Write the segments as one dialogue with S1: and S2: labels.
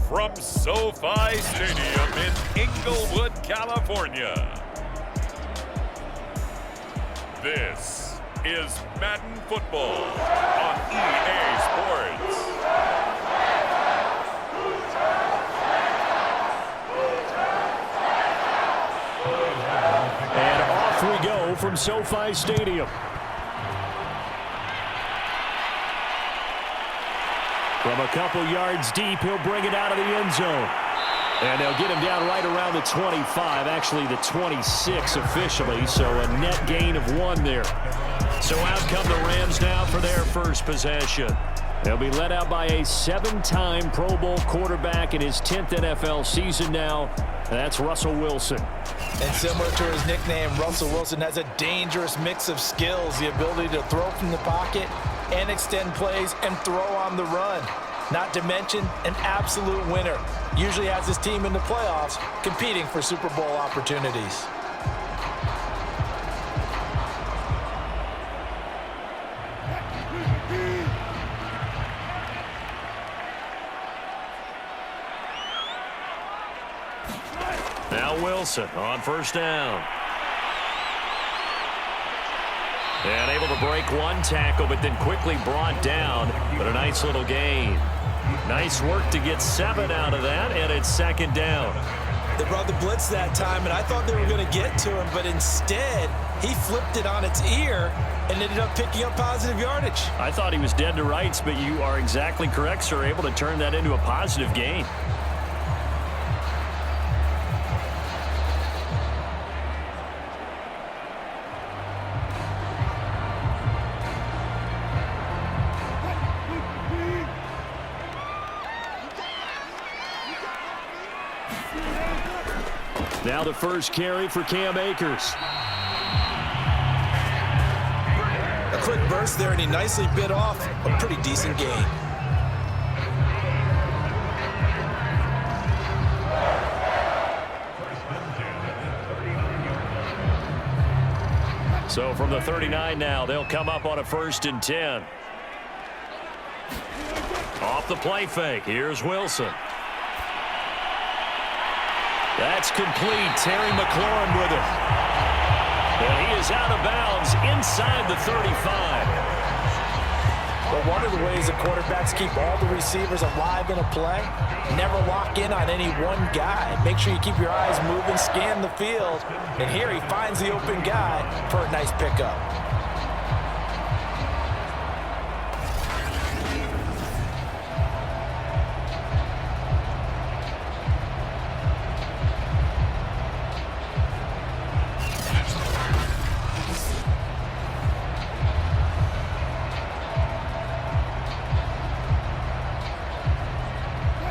S1: from SoFi Stadium in Inglewood, California. This is Madden Football on EA Sports.
S2: And off we go from SoFi Stadium. From a couple yards deep, he'll bring it out of the end zone. And they'll get him down right around the 25, actually the 26 officially, so a net gain of 1 there. So out come the Rams now for their first possession. They'll be led out by a 7-time Pro Bowl quarterback in his 10th NFL season now. That's Russell Wilson.
S3: And similar to his nickname, Russell Wilson has a dangerous mix of skills, the ability to throw from the pocket and extend plays and throw on the run. Not to mention an absolute winner. Usually has his team in the playoffs competing for Super Bowl opportunities.
S2: Now Wilson on first down. And able to break one tackle, but then quickly brought down. But a nice little gain. Nice work to get 7 out of that, and it's second down.
S3: They brought the blitz that time, and I thought they were going to get to him, but instead, he flipped it on its ear and ended up picking up positive yardage.
S2: I thought he was dead to rights, but you are exactly correct, sir. Able to turn that into a positive gain. Now the first carry for Cam Akers.
S3: A quick burst there, and he nicely bit off a pretty decent gain.
S2: So from the 39 now, they'll come up on a 1st and 10. Off the play fake, here's Wilson. That's complete. Terry McLaurin with it. And he is out of bounds inside the 35.
S3: But one of the ways the quarterbacks keep all the receivers alive in a play, never lock in on any one guy. Make sure you keep your eyes moving, scan the field. And here he finds the open guy for a nice pickup.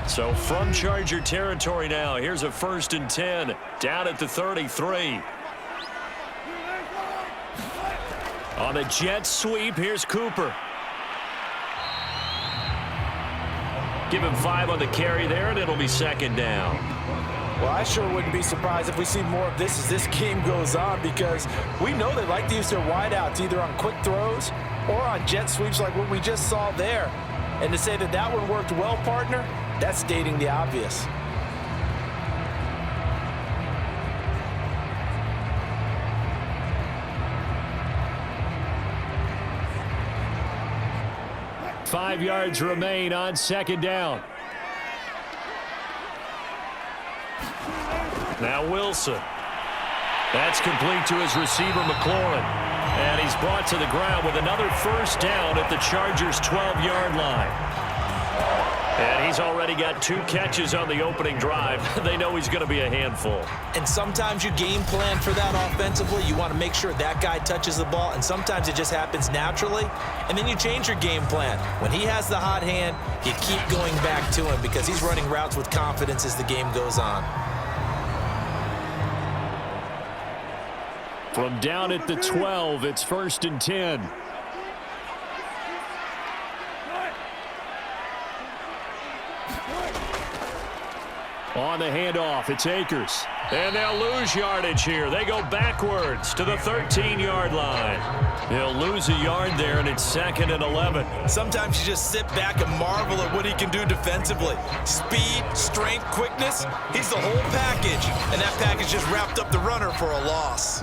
S2: So from Charger territory now, here's a 1st and 10 down at the 33. On a jet sweep, here's Cooper. Give him 5 on the carry there, and it'll be second down.
S3: Well, I sure wouldn't be surprised if we see more of this as this game goes on, because we know they like to use their wideouts either on quick throws or on jet sweeps like what we just saw there. And to say that that one worked well, partner, that's stating the obvious.
S2: Five yards remain on second down. Now Wilson. That's complete to his receiver, McLaurin. And he's brought to the ground with another first down at the Chargers' 12-yard line. And he's already got 2 catches on the opening drive. They know he's going to be a handful.
S3: And sometimes you game plan for that offensively. You want to make sure that guy touches the ball, and sometimes it just happens naturally. And then you change your game plan. When he has the hot hand, you keep going back to him because he's running routes with confidence as the game goes on.
S2: From down at the 12, it's 1st and 10. On the handoff, it's Akers. And they'll lose yardage here. They go backwards to the 13-yard line. They'll lose a yard there, and it's 2nd and 11.
S3: Sometimes you just sit back and marvel at what he can do defensively. Speed, strength, quickness. He's the whole package. And that package just wrapped up the runner for a loss.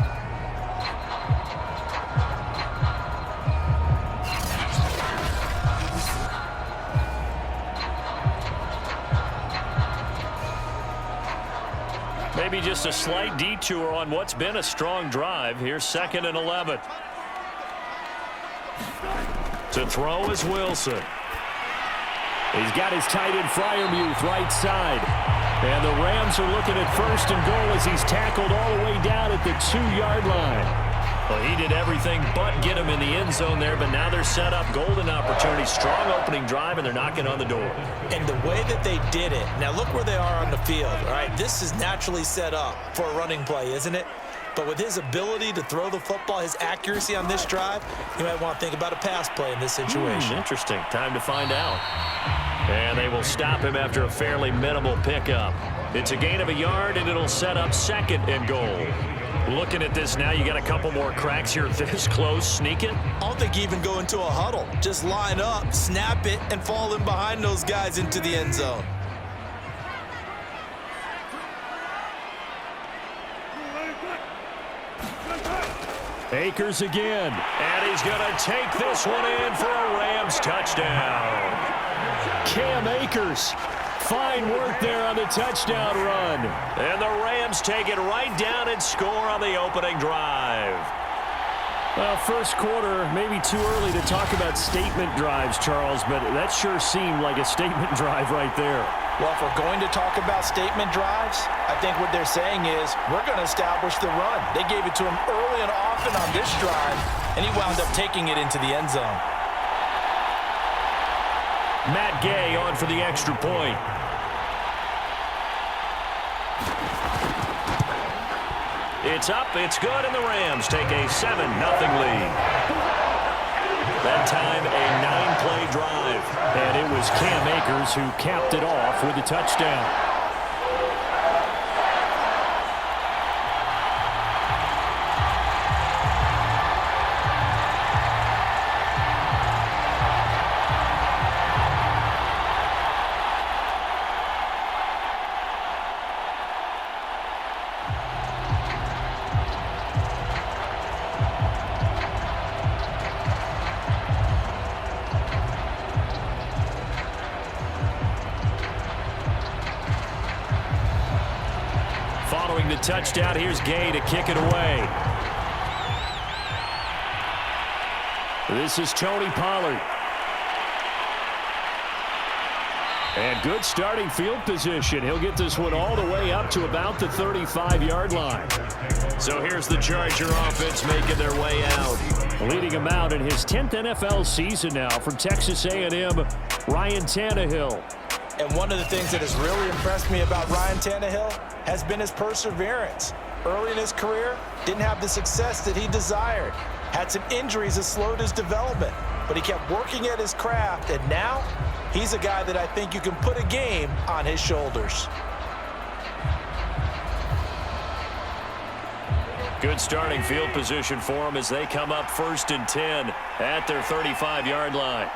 S2: Maybe just a slight detour on what's been a strong drive. Here's 2nd and 11. To throw is Wilson. He's got his tight end Freiermuth right side. And the Rams are looking at 1st and goal as he's tackled all the way down at the 2-yard line. Well, he did everything but get him in the end zone there, but now they're set up. Golden opportunity, strong opening drive, and they're knocking on the door.
S3: And the way that they did it, now look where they are on the field, all right? This is naturally set up for a running play, isn't it? But with his ability to throw the football, his accuracy on this drive, you might want to think about a pass play in this situation.
S2: Interesting. Time to find out. And they will stop him after a fairly minimal pickup. It's a gain of a yard, and it'll set up 2nd and goal. Looking at this now, you got a couple more cracks here this close. Sneak it.
S3: I don't think you even go into a huddle. Just line up, snap it, and fall in behind those guys into the end zone.
S2: Akers again. And he's going to take this one in for a Rams touchdown. Cam Akers. Fine work there on the touchdown run. And the Rams take it right down and score on the opening drive. Well, first quarter, maybe too early to talk about statement drives, Charles, but that sure seemed like a statement drive right there.
S3: Well, if we're going to talk about statement drives, I think what they're saying is we're going to establish the run. They gave it to him early and often on this drive, and he wound up taking it into the end zone.
S2: Matt Gay on for the extra point. It's up, it's good, and the Rams take a 7-0 lead. That time, a 9-play drive. And it was Cam Akers who capped it off with a touchdown. Following the touchdown, here's Gay to kick it away. This is Tony Pollard. And good starting field position. He'll get this one all the way up to about the 35-yard line. So here's the Charger offense making their way out. Leading him out in his 10th NFL season now from Texas A&M, Ryan Tannehill.
S3: And one of the things that has really impressed me about Ryan Tannehill has been his perseverance. Early in his career, didn't have the success that he desired. Had some injuries that slowed his development, but he kept working at his craft, and now he's a guy that I think you can put a game on his shoulders.
S2: Good starting field position for him as they come up 1st and 10 at their 35-yard line.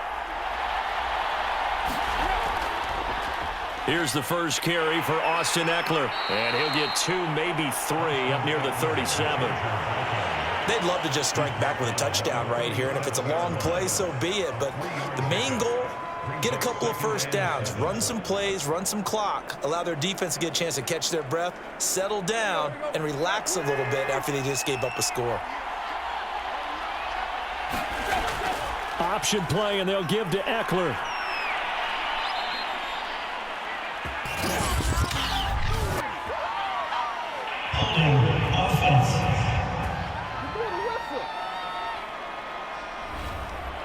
S2: Here's the first carry for Austin Eckler. And he'll get 2, maybe 3 up near the 37.
S3: They'd love to just strike back with a touchdown right here. And if it's a long play, so be it. But the main goal, get a couple of first downs, run some plays, run some clock, allow their defense to get a chance to catch their breath, settle down, and relax a little bit after they just gave up a score.
S2: Option play, and they'll give to Eckler.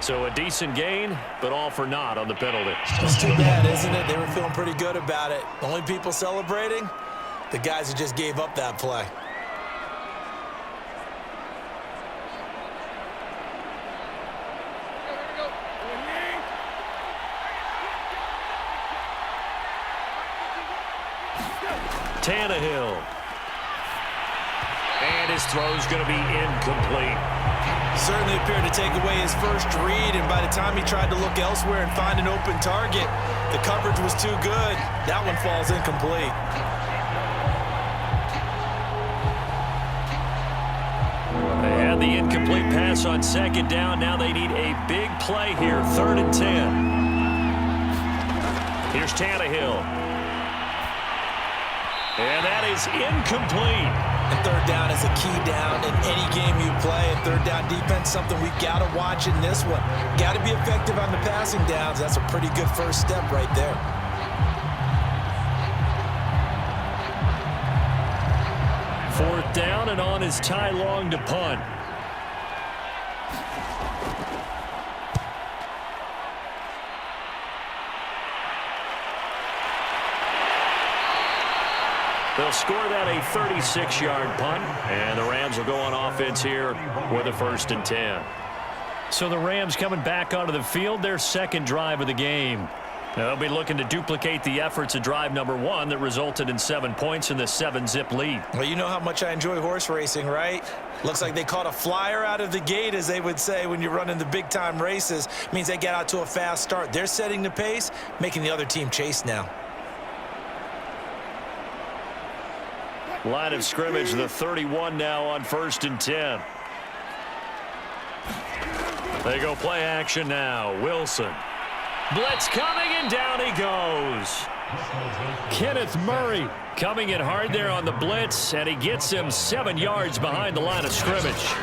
S2: So a decent gain, but all for naught on the penalty.
S3: It's too bad, isn't it? They were feeling pretty good about it. The only people celebrating, the guys who just gave up that play.
S2: Tannehill. And his throw's going to be incomplete.
S3: Certainly appeared to take away his first read, and by the time he tried to look elsewhere and find an open target, the coverage was too good. That one falls incomplete.
S2: They had the incomplete pass on second down. Now they need a big play here, 3rd and 10. Here's Tannehill. And that is incomplete.
S3: And 3rd down is a key down in any game you play. And 3rd down defense, something we've got to watch in this one. Got to be effective on the passing downs. That's a pretty good first step right there.
S2: Fourth down, and on is Ty Long to punt. They'll score that a 36-yard punt, and the Rams will go on offense here with a 1st and 10. So the Rams coming back onto the field, their second drive of the game. They'll be looking to duplicate the efforts of drive number 1 that resulted in 7 points in the 7-zip lead.
S3: Well, you know how much I enjoy horse racing, right? Looks like they caught a flyer out of the gate, as they would say when you're running the big-time races. Means they get out to a fast start. They're setting the pace, making the other team chase now.
S2: Line of scrimmage, the 31 now on 1st and 10. They go play action now. Wilson. Blitz coming, and down he goes. Kenneth Murray coming in hard there on the blitz, and he gets him 7 yards behind the line of scrimmage.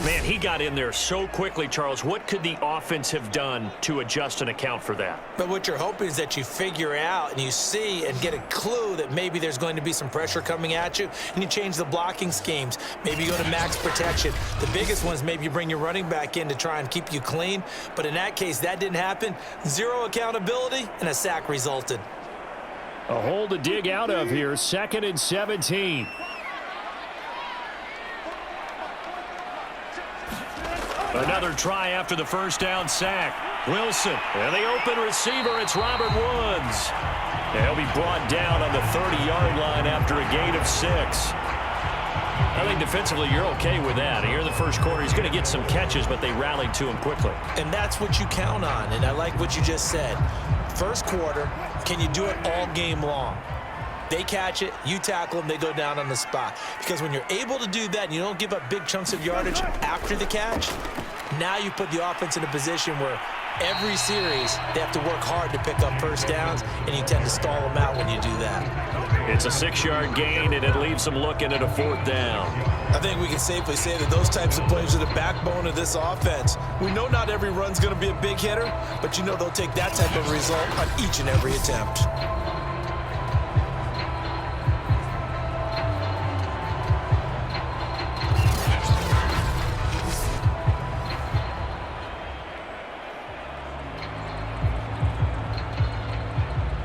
S2: Man, he got in there so quickly, Charles. What could the offense have done to adjust and account for that?
S3: But what you're hoping is that you figure out and you see and get a clue that maybe there's going to be some pressure coming at you, and you change the blocking schemes. Maybe you go to max protection. The biggest one is maybe you bring your running back in to try and keep you clean. But in that case, that didn't happen. 0 accountability, and a sack resulted.
S2: A hole to dig out of here, 2nd and 17. Another try after the first down sack. Wilson, and the open receiver, it's Robert Woods. He'll be brought down on the 30-yard line after a gain of 6. I think defensively you're okay with that. Here in the first quarter, he's going to get some catches, but they rallied to him quickly.
S3: And that's what you count on, and I like what you just said. First quarter, can you do it all game long? They catch it, you tackle them, they go down on the spot. Because when you're able to do that and you don't give up big chunks of yardage after the catch, now you put the offense in a position where every series they have to work hard to pick up first downs, and you tend to stall them out when you do that.
S2: It's a 6-yard gain, and it leaves them looking at a 4th down.
S3: I think we can safely say that those types of plays are the backbone of this offense. We know not every run's going to be a big hitter, but you know they'll take that type of result on each and every attempt.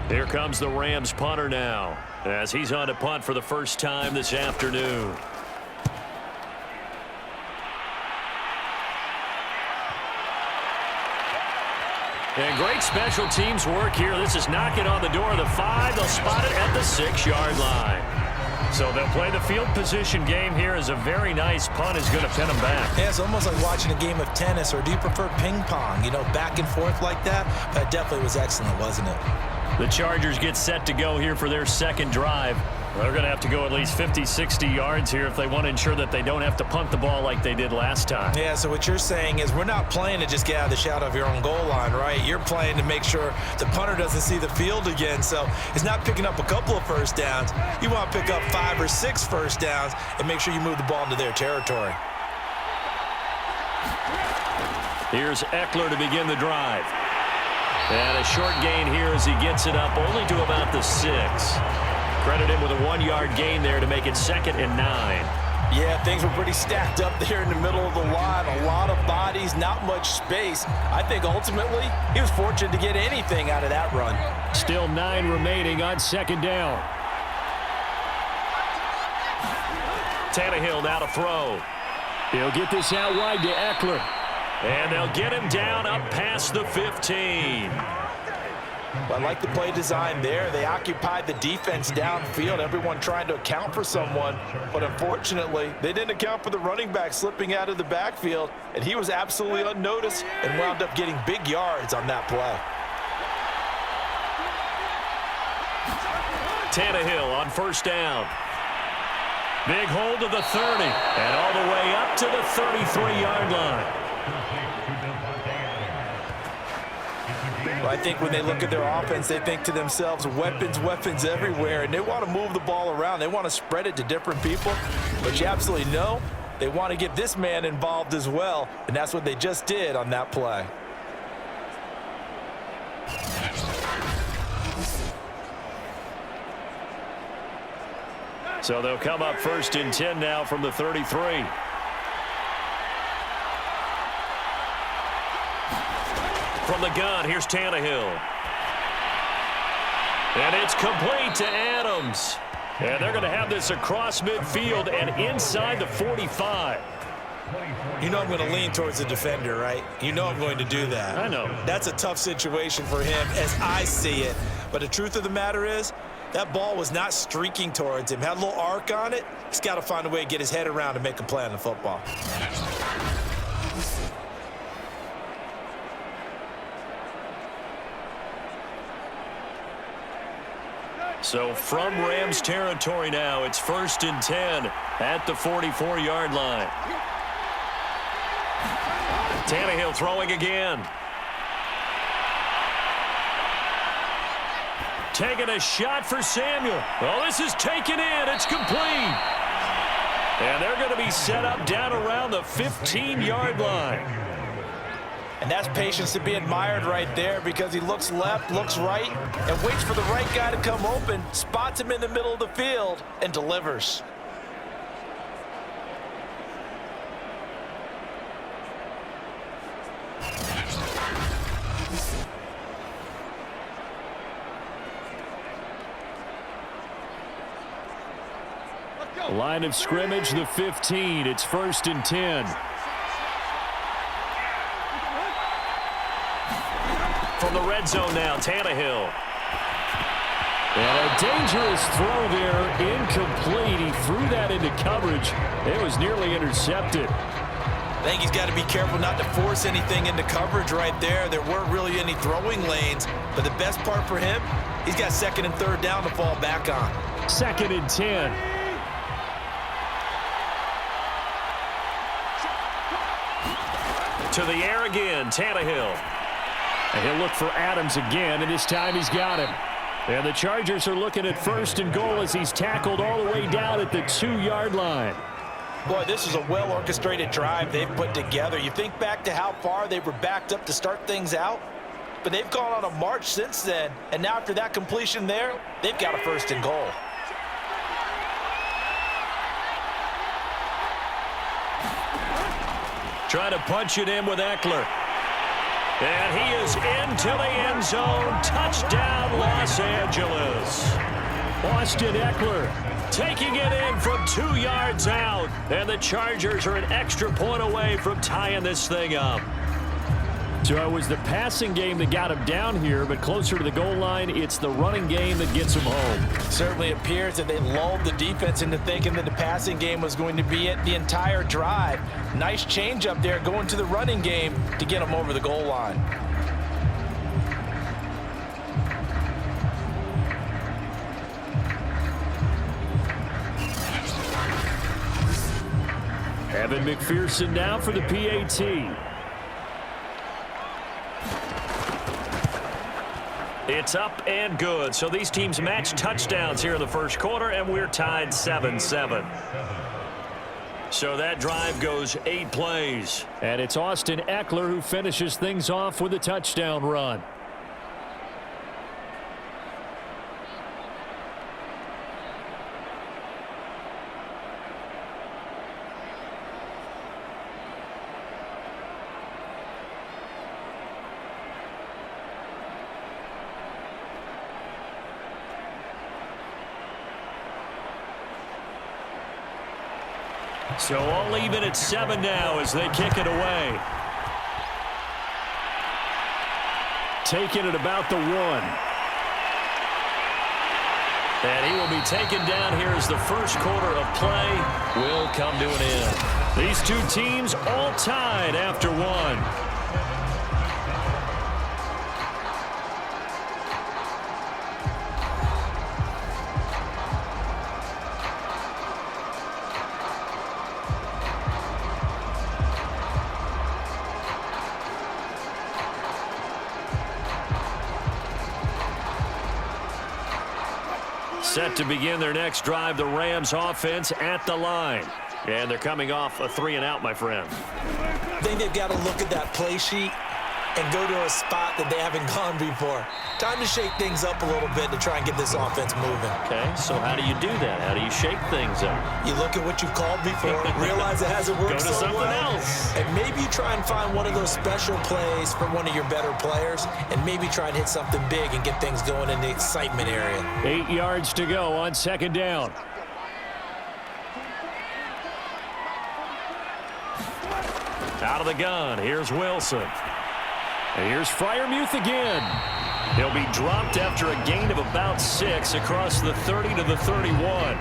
S2: Here comes the Rams punter now, as he's on to punt for the first time this afternoon. And great special teams work here. This is knocking on the door of the 5. They'll spot it at the 6-yard line. So they'll play the field position game here as a very nice punt is going to pin them back.
S3: Yeah, it's almost like watching a game of tennis, or do you prefer ping pong? You know, back and forth like that? That definitely was excellent, wasn't it?
S2: The Chargers get set to go here for their second drive. They're going to have to go at least 50, 60 yards here if they want to ensure that they don't have to punt the ball like they did last time.
S3: Yeah, so what you're saying is we're not playing to just get out of the shadow of your own goal line, right? You're playing to make sure the punter doesn't see the field again. So it's not picking up a couple of first downs. You want to pick up 5 or 6 first downs and make sure you move the ball into their territory.
S2: Here's Eckler to begin the drive. And a short gain here as he gets it up only to about the 6. Credit him with a 1-yard gain there to make it 2nd and 9.
S3: Yeah, things were pretty stacked up there in the middle of the line. A lot of bodies, not much space. I think ultimately he was fortunate to get anything out of that run.
S2: Still 9 remaining on 2nd down. Tannehill now to throw. He'll get this out wide to Eckler. And they'll get him down up past the 15.
S3: Well, I like the play design there. They occupied the defense downfield, everyone trying to account for someone. But unfortunately, they didn't account for the running back slipping out of the backfield, and he was absolutely unnoticed and wound up getting big yards on that play.
S2: Tannehill on first down. Big hold of the 30, and all the way up to the 33-yard line.
S3: Well, I think when they look at their offense, they think to themselves, weapons, weapons everywhere, and they want to move the ball around. They want to spread it to different people, but you absolutely know they want to get this man involved as well, and that's what they just did on that play.
S2: So they'll come up first and 10 now from the 33. From the gun, here's Tannehill. And it's complete to Adams. And they're going to have this across midfield and inside the 45.
S3: You know I'm going to lean towards the defender, right? You know I'm going to do that.
S2: I know.
S3: That's a tough situation for him as I see it. But the truth of the matter is, that ball was not streaking towards him. Had a little arc on it. He's got to find a way to get his head around and make a play on the football.
S2: So from Rams territory now, it's first and 10 at the 44-yard line. Tannehill throwing again. Taking a shot for Samuel. Oh, this is taken in. It's complete. And they're going to be set up down around the 15-yard line.
S3: And that's patience to be admired right there, because he looks left, looks right, and waits for the right guy to come open, spots him in the middle of the field, and delivers.
S2: Line of scrimmage, the 15. It's first and 10. From the red zone now, Tannehill. And a dangerous throw there, incomplete. He threw that into coverage. It was nearly intercepted.
S3: I think he's got to be careful not to force anything into coverage right there. There weren't really any throwing lanes, but the best part for him, he's got second and third down to fall back on.
S2: Second and 10. To the air again, Tannehill. And he'll look for Adams again, and this time he's got him. And the Chargers are looking at first and goal as he's tackled all the way down at the 2-yard line.
S3: Boy, this is a well-orchestrated drive they've put together. You think back to how far they were backed up to start things out, but they've gone on a march since then, and now after that completion there, they've got a first and goal.
S2: Trying to punch it in with Eckler. And he is into the end zone. Touchdown, Los Angeles. Austin Eckler taking it in from 2 yards out. And the Chargers are an extra point away from tying this thing up. So it was the passing game that got him down here, but closer to the goal line, it's the running game that gets him home.
S3: Certainly appears that they lulled the defense into thinking that the passing game was going to be it the entire drive. Nice change up there going to the running game to get him over the goal line.
S2: Evan McPherson now for the PAT. It's up and good. So these teams match touchdowns here in the first quarter, and we're tied 7-7. So that drive goes 8 plays. And it's Austin Eckler who finishes things off with a touchdown run. So all even at 7 now as they kick it away. Taking it about the 1. And he will be taken down here as the first quarter of play will come to an end. These two teams all tied after one. Set to begin their next drive, the Rams offense at the line. And they're coming off a 3-and-out, my friend.
S3: I think they've got to look at that play sheet and go to a spot that they haven't gone before. Time to shake things up a little bit to try and get this offense moving.
S2: Okay, so how do you do that? How do you shake things up?
S3: You look at what you've called before, realize it hasn't worked
S2: Go to
S3: so
S2: something
S3: well,
S2: else.
S3: and maybe you try and find one of those special plays for one of your better players, and maybe try and hit something big and get things going in the excitement area.
S2: 8 yards to go on second down. Out of the gun, here's Wilson. And here's Freiermuth again. He'll be dropped after a gain of about 6 across the 30 to the 31.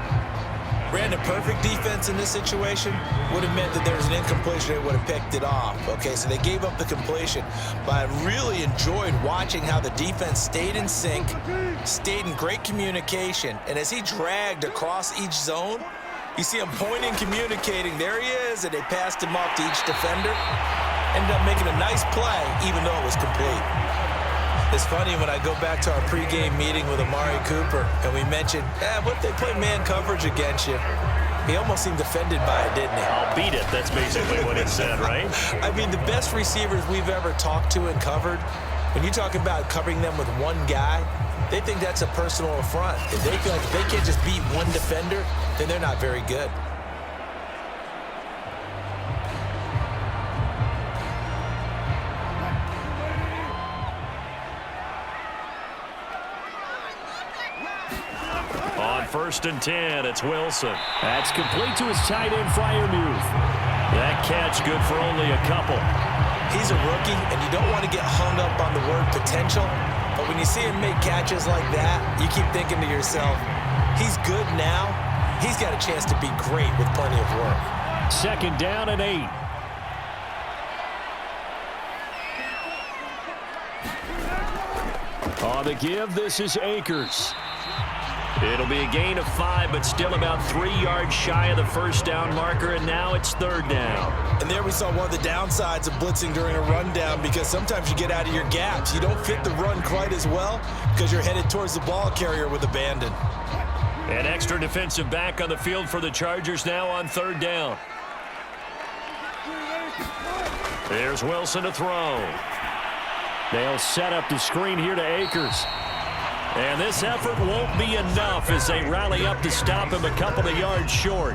S3: Brandon, perfect defense in this situation would have meant that there was an incompletion. They would have picked it off. Okay, so they gave up the completion. But I really enjoyed watching how the defense stayed in sync, stayed in great communication. And as he dragged across each zone, you see him pointing, communicating. There he is, and they passed him off to each defender. Ended up making a nice play, even though it was complete. It's funny when I go back to our pregame meeting with Amari Cooper, and we mentioned, what if they play man coverage against you? He almost seemed offended by it, didn't he?
S2: I'll beat it. That's basically what he said, right?
S3: I mean, the best receivers we've ever talked to and covered, when you talk about covering them with one guy, they think that's a personal affront. If they feel like if they can't just beat one defender, then they're not very good.
S2: On 1st and 10, it's Wilson. That's complete to his tight end, Freiermuth. That catch good for only a couple.
S3: He's a rookie, and you don't want to get hung up on the word potential, but when you see him make catches like that, you keep thinking to yourself, he's good now. He's got a chance to be great with plenty of work.
S2: 2nd down and 8. On the give, this is Akers. It'll be a gain of 5, but still about 3 yards shy of the first down marker, and now it's 3rd down.
S3: And there we saw one of the downsides of blitzing during a rundown, because sometimes you get out of your gaps. You don't fit the run quite as well because you're headed towards the ball carrier with abandon.
S2: An extra defensive back on the field for the Chargers now on 3rd down. There's Wilson to throw. They'll set up the screen here to Akers. And this effort won't be enough as they rally up to stop him a couple of yards short.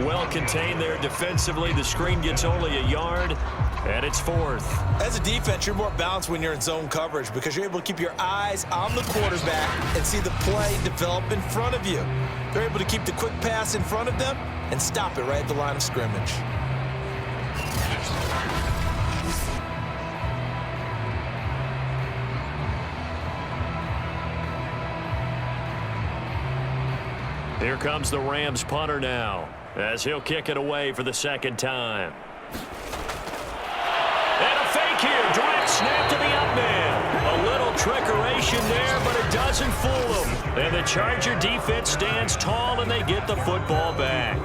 S2: Well contained there defensively. The screen gets only a yard, and it's 4th.
S3: As a defense, you're more balanced when you're in zone coverage because you're able to keep your eyes on the quarterback and see the play develop in front of you. They're able to keep the quick pass in front of them and stop it right at the line of scrimmage.
S2: Here comes the Rams punter now as he'll kick it away for the 2nd time. And a fake here. Direct snap to the up man. A little trickeration there, but it doesn't fool them. And the Charger defense stands tall, and they get the football back.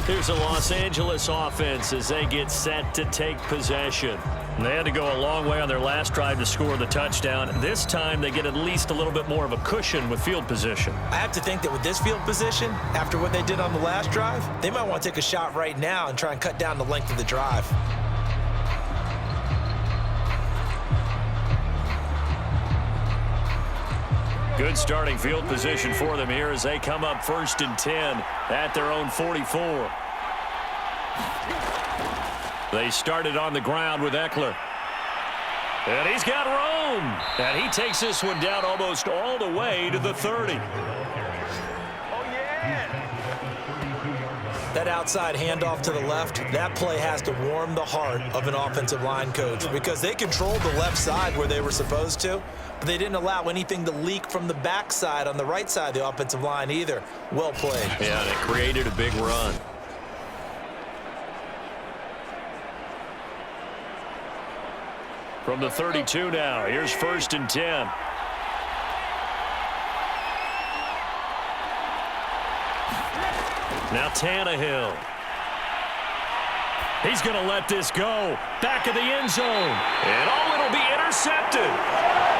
S2: Here's a Los Angeles offense as they get set to take possession. They had to go a long way on their last drive to score the touchdown. This time they get at least a little bit more of a cushion with field position.
S3: I have to think that with this field position, after what they did on the last drive, they might want to take a shot right now and try and cut down the length of the drive.
S2: Good starting field position for them here as they come up 1st and 10 at their own 44. They started on the ground with Eckler. And he's got room. And he takes this one down almost all the way to the 30.
S3: That that outside handoff to the left, that play has to warm the heart of an offensive line coach because they controlled the left side where they were supposed to, but they didn't allow anything to leak from the backside on the right side of the offensive line either. Well played.
S2: Yeah, and it created a big run. From the 32 now, here's 1st and 10. Now Tannehill. He's going to let this go. Back of the end zone. And it'll be intercepted.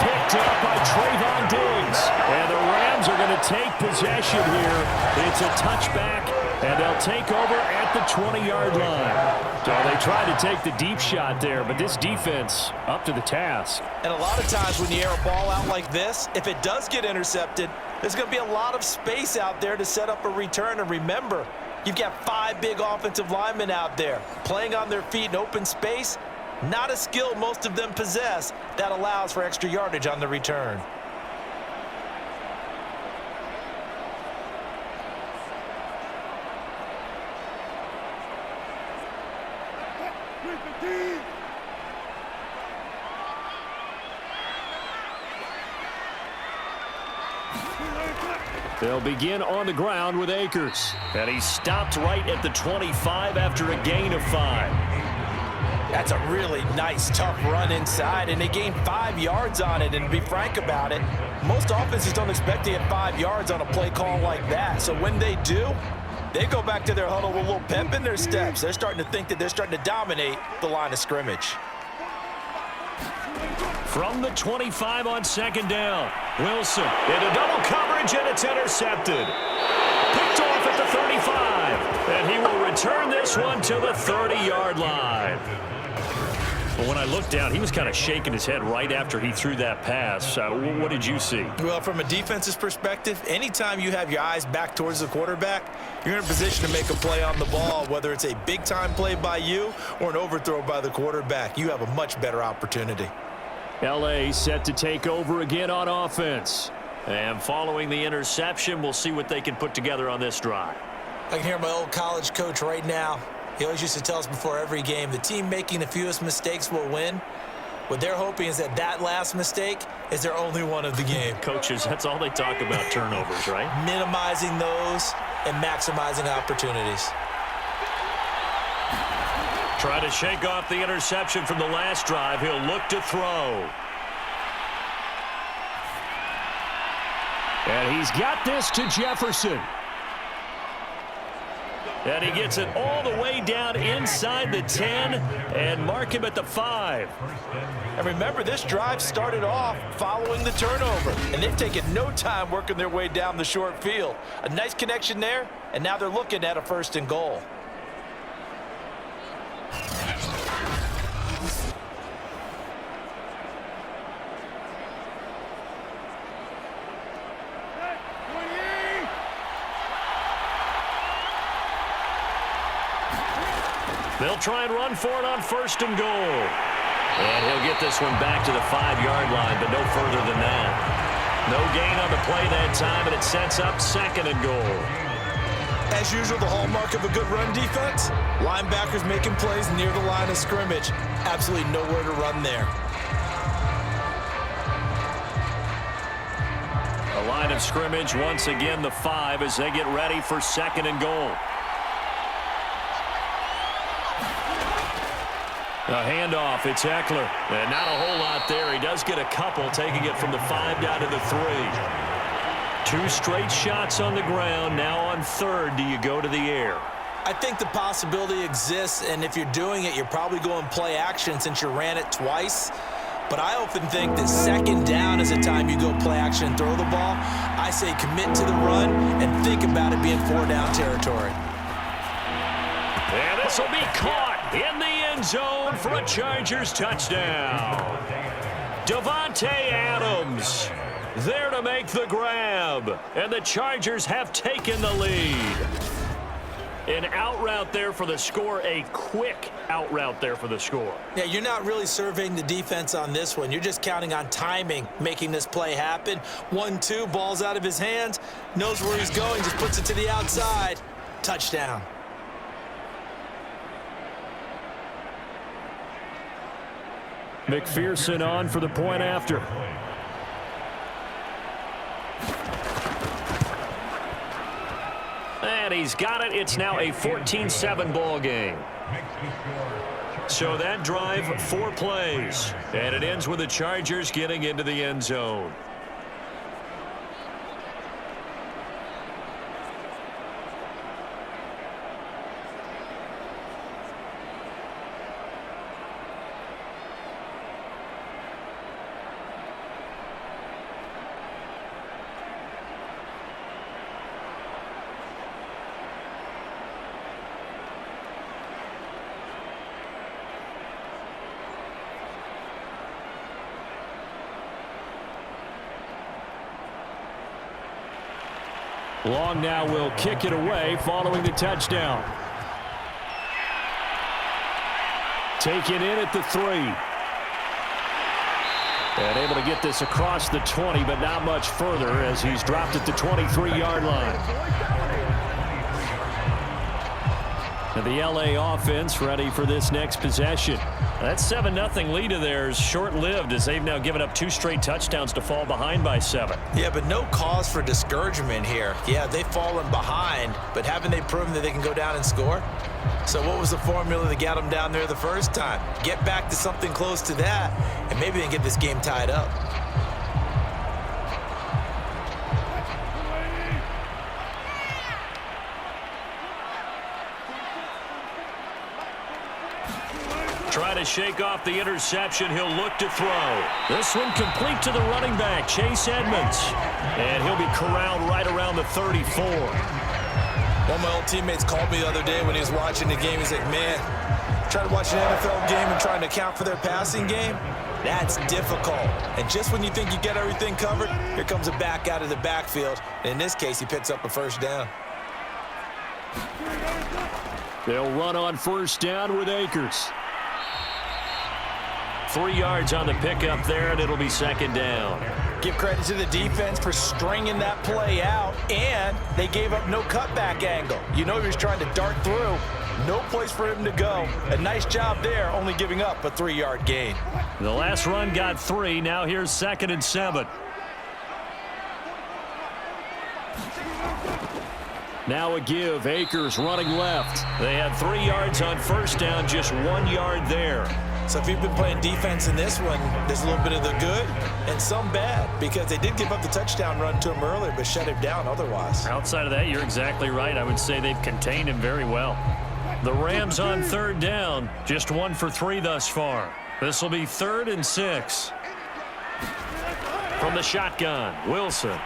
S2: Picked up by Trayvon Diggs. And the Rams are going to take possession here. It's a touchback, and they'll take over at the 20-yard line. So they tried to take the deep shot there, but this defense up to the task.
S3: And a lot of times when you air a ball out like this, if it does get intercepted, there's going to be a lot of space out there to set up a return. And remember, you've got 5 big offensive linemen out there playing on their feet in open space. Not a skill most of them possess that allows for extra yardage on the return.
S2: They'll begin on the ground with Akers. And he stopped right at the 25 after a gain of 5.
S3: That's a really nice, tough run inside, and they gained 5 yards on it. And to be frank about it, most offenses don't expect to get 5 yards on a play call like that. So when they do, they go back to their huddle with a little pep in their steps. They're starting to think that they're starting to dominate the line of scrimmage.
S2: From the 25 on 2nd down, Wilson into double coverage, and it's intercepted. Picked off at the 35, and he will return this one to the 30-yard line. Well, when I looked down, he was kind of shaking his head right after he threw that pass. What did you see?
S3: Well, from a defense's perspective, anytime you have your eyes back towards the quarterback, you're in a position to make a play on the ball, whether it's a big-time play by you or an overthrow by the quarterback. You have a much better opportunity.
S2: L.A. set to take over again on offense. And following the interception, we'll see what they can put together on this drive.
S3: I can hear my old college coach right now. He always used to tell us before every game, the team making the fewest mistakes will win. What they're hoping is that last mistake is their only one of the game.
S2: Coaches, that's all they talk about, turnovers, right?
S3: Minimizing those and maximizing opportunities.
S2: Try to shake off the interception from the last drive. He'll look to throw. And he's got this to Jefferson. And he gets it all the way down inside the 10 and mark him at the 5.
S3: And remember, this drive started off following the turnover, and they've taken no time working their way down the short field. A nice connection there, and now they're looking at a 1st and goal.
S2: They'll try and run for it on 1st and goal. And he'll get this one back to the 5-yard line, but no further than that. No gain on the play that time, and it sets up 2nd and goal.
S3: As usual, the hallmark of a good run defense, linebackers making plays near the line of scrimmage. Absolutely nowhere to run there.
S2: The line of scrimmage, once again, the 5 as they get ready for 2nd and goal. A handoff, it's Eckler. And not a whole lot there. He does get a couple, taking it from the 5 down to the 3. 2 straight shots on the ground. Now on 3rd, do you go to the air?
S3: I think the possibility exists, and if you're doing it, you're probably going play action since you ran it twice. But I often think that 2nd down is the time you go play action and throw the ball. I say commit to the run and think about it being 4-down territory.
S2: And this will be caught in the end zone for a Chargers touchdown. Davante Adams there to make the grab. And the Chargers have taken the lead. An out route there for the score, a quick out route there for the score.
S3: Yeah, you're not really surveying the defense on this one. You're just counting on timing, making this play happen. 1-2, ball's out of his hands, knows where he's going, just puts it to the outside. Touchdown.
S2: McPherson on for the point after. And he's got it. It's now a 14-7 ball game. So that drive, 4 plays. And it ends with the Chargers getting into the end zone. Long now will kick it away following the touchdown. Taken in at the 3. And able to get this across the 20, but not much further as he's dropped at the 23-yard line. And the LA offense ready for this next possession. That 7-0 lead of theirs short-lived as they've now given up 2 straight touchdowns to fall behind by 7.
S3: Yeah, but no cause for discouragement here. Yeah, they've fallen behind, but haven't they proven that they can go down and score? So what was the formula that got them down there the first time? Get back to something close to that, and maybe they can get this game tied up.
S2: Try to shake off the interception. He'll look to throw. This one complete to the running back, Chase Edmonds. And he'll be corralled right around the 34.
S3: One of my old teammates called me the other day when he was watching the game. He's like, man, trying to watch an NFL game and trying to account for their passing game, that's difficult. And just when you think you get everything covered, here comes a back out of the backfield. And in this case, he picks up a first down.
S2: They'll run on first down with Akers. 3 yards on the pickup there, and it'll be second down.
S3: Give credit to the defense for stringing that play out, and they gave up no cutback angle. You know he was trying to dart through. No place for him to go. A nice job there, only giving up a 3-yard gain.
S2: The last run got 3. Now here's 2nd and 7. Now a give. Akers running left. They had 3 yards on first down, just 1 yard there.
S3: So if you've been playing defense in this one, there's a little bit of the good and some bad, because they did give up the touchdown run to him earlier, but shut him down otherwise.
S2: Outside of that, you're exactly right. I would say they've contained him very well. The Rams on third down, just 1 for 3 thus far. This will be 3rd and 6. From the shotgun, Wilson.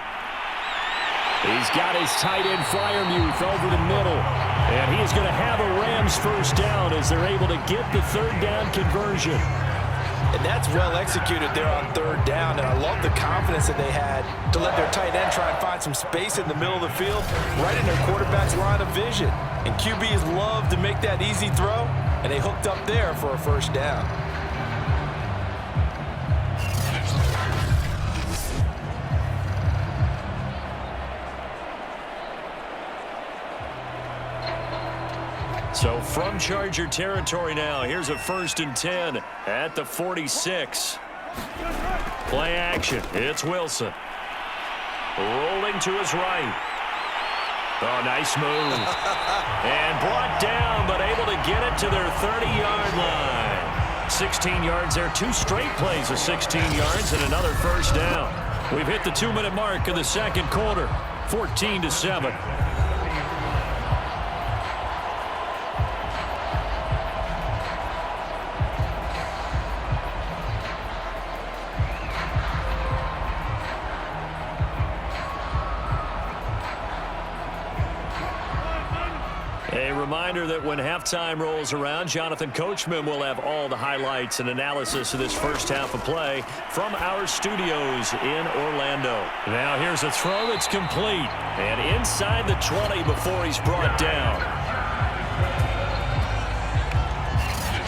S2: He's got his tight end Freiermuth over the middle. And he is going to have a Rams first down as they're able to get the 3rd down conversion.
S3: And that's well executed there on 3rd down. And I love the confidence that they had to let their tight end try and find some space in the middle of the field, right in their quarterback's line of vision. And QBs love to make that easy throw, and they hooked up there for a first down.
S2: So from Charger territory now, here's a 1st and 10 at the 46. Play action. It's Wilson. Rolling to his right. Oh, nice move. And brought down, but able to get it to their 30-yard line. 16 yards there. 2 straight plays of 16 yards and another first down. We've hit the 2-minute mark of the second quarter. 14-7. A reminder that when halftime rolls around, Jonathan Coachman will have all the highlights and analysis of this first half of play from our studios in Orlando. Now here's a throw that's complete and inside the 20 before he's brought down.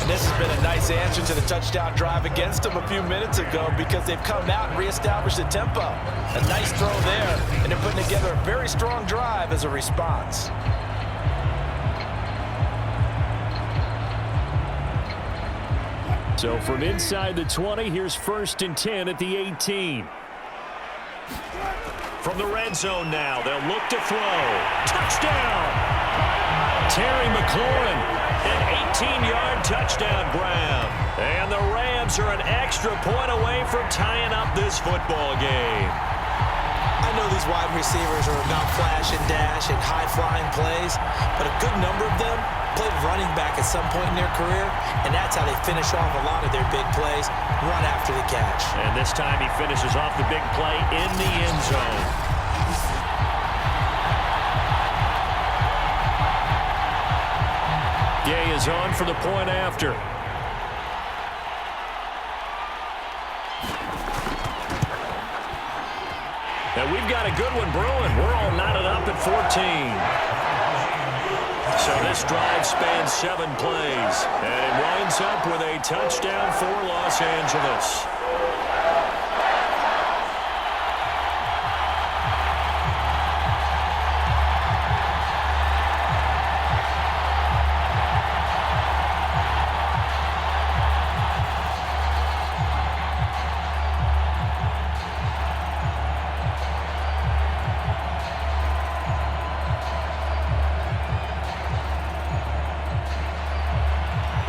S3: And this has been a nice answer to the touchdown drive against them a few minutes ago, because they've come out and reestablished the tempo. A nice throw there, and they're putting together a very strong drive as a response.
S2: So from inside the 20, here's 1st and 10 at the 18. From the red zone now, they'll look to throw. Touchdown! Terry McLaurin, an 18-yard touchdown grab. And the Rams are an extra point away from tying up this football game.
S3: I know these wide receivers are about flash and dash and high-flying plays, but a good number of them played running back at some point in their career, and that's how they finish off a lot of their big plays, run after the catch.
S2: And this time he finishes off the big play in the end zone. Gay is on for the point after. And we've got a good one brewing. We're all knotted up at 14. So this drive spans 7 plays, and it winds up with a touchdown for Los Angeles.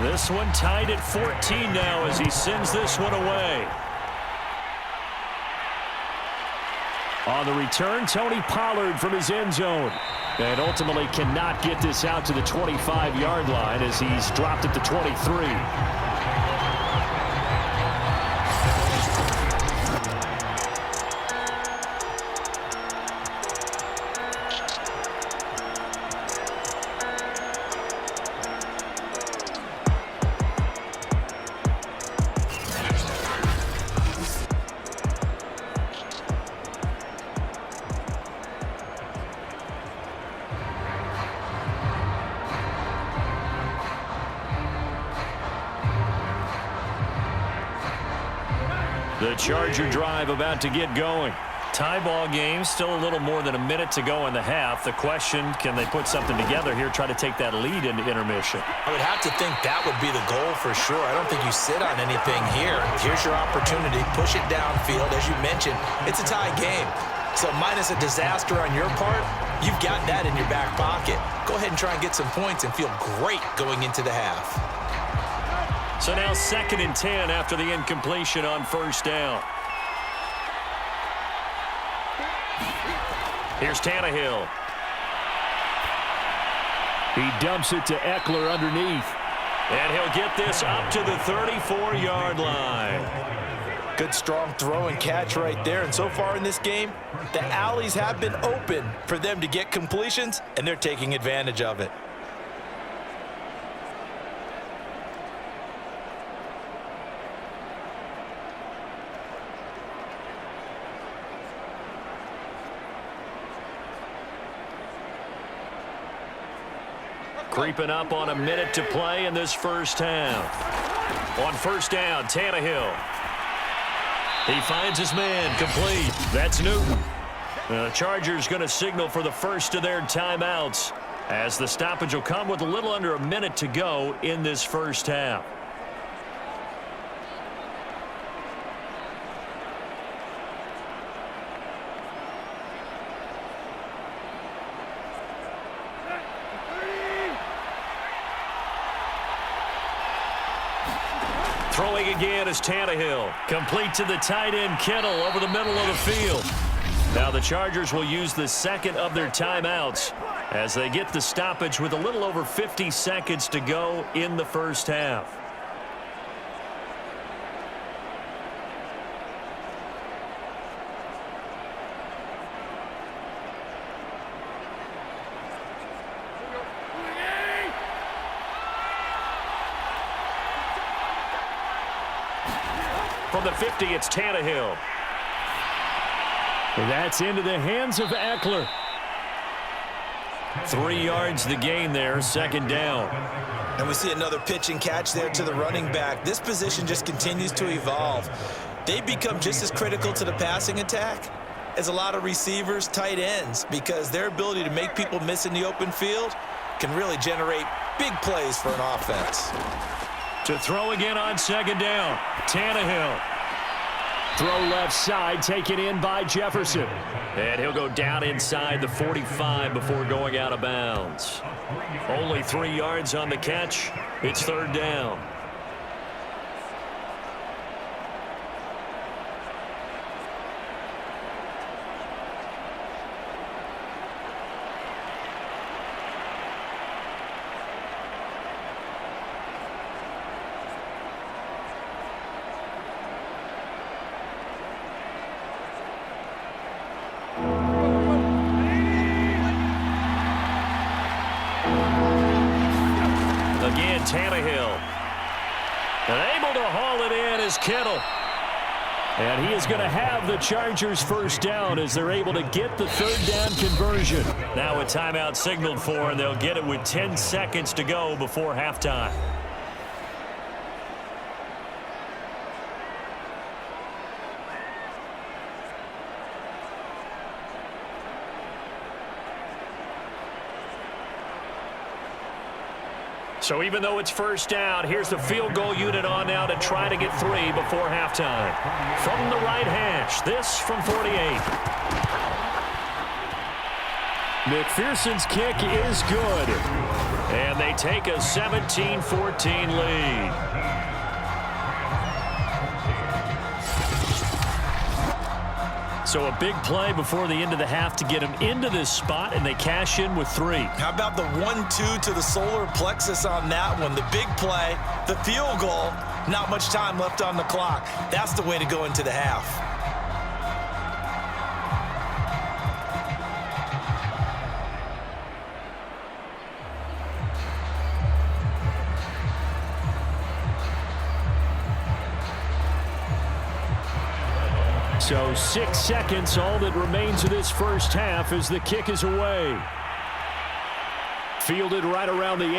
S2: This one tied at 14 now as he sends this one away. On the return, Tony Pollard from his end zone. And ultimately cannot get this out to the 25-yard line as he's dropped at the 23. The Charger drive about to get going. Tie ball game, still a little more than a minute to go in the half. The question, can they put something together here, try to take that lead into intermission?
S3: I would have to think that would be the goal for sure. I don't think you sit on anything here. Here's your opportunity. Push it downfield. As you mentioned, it's a tie game. So minus a disaster on your part, you've got that in your back pocket. Go ahead and try and get some points and feel great going into the half.
S2: So now 2nd and 10 after the incompletion on 1st down. Here's Tannehill. He dumps it to Eckler underneath. And he'll get this up to the 34-yard line.
S3: Good strong throw and catch right there. And so far in this game, the alleys have been open for them to get completions, and they're taking advantage of it.
S2: Creeping up on a minute to play in this first half. On 1st down, Tannehill. He finds his man complete. That's Newton. The Chargers going to signal for the first of their timeouts as the stoppage will come with a little under a minute to go in this first half. Throwing again is Tannehill. Complete to the tight end, Kittle, over the middle of the field. Now the Chargers will use the second of their timeouts as they get the stoppage with a little over 50 seconds to go in the first half. From the 50, it's Tannehill.
S4: That's into the hands of Eckler.
S2: 3 yards the gain there, 2nd down.
S3: And we see another pitch and catch there to the running back. This position just continues to evolve. They become just as critical to the passing attack as a lot of receivers, tight ends, because their ability to make people miss in the open field can really generate big plays for an offense.
S2: To throw again on second down. Tannehill. Throw left side, taken in by Jefferson. And he'll go down inside the 45 before going out of bounds. Only 3 yards on the catch. It's third down. Again, Tannehill. And able to haul it in is Kittle. And he is going to have the Chargers first down as they're able to get the third down conversion. Now a timeout signaled for, and they'll get it with 10 seconds to go before halftime. So even though it's first down, here's the field goal unit on now to try to get 3 before halftime. From the right hash, this from 48.
S4: McPherson's kick is good.
S2: And they take a 17-14 lead. So a big play before the end of the half to get them into this spot, and they cash in with 3.
S3: How about the 1-2 to the solar plexus on that one? The big play, the field goal, not much time left on the clock. That's the way to go into the half.
S4: So 6 seconds, all that remains of this first half as the kick is away. Fielded right around the 8.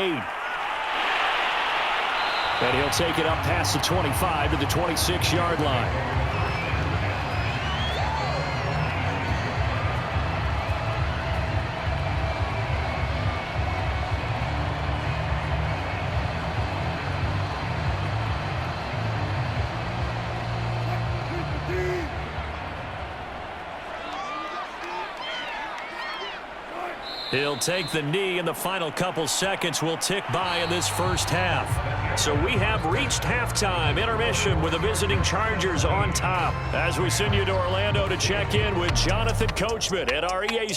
S4: And he'll take it up past the 25 to the 26-yard line.
S2: He'll take the knee, and the final couple seconds will tick by in this first half. So we have reached halftime intermission with the visiting Chargers on top. As we send you to Orlando to check in with Jonathan Coachman at our EA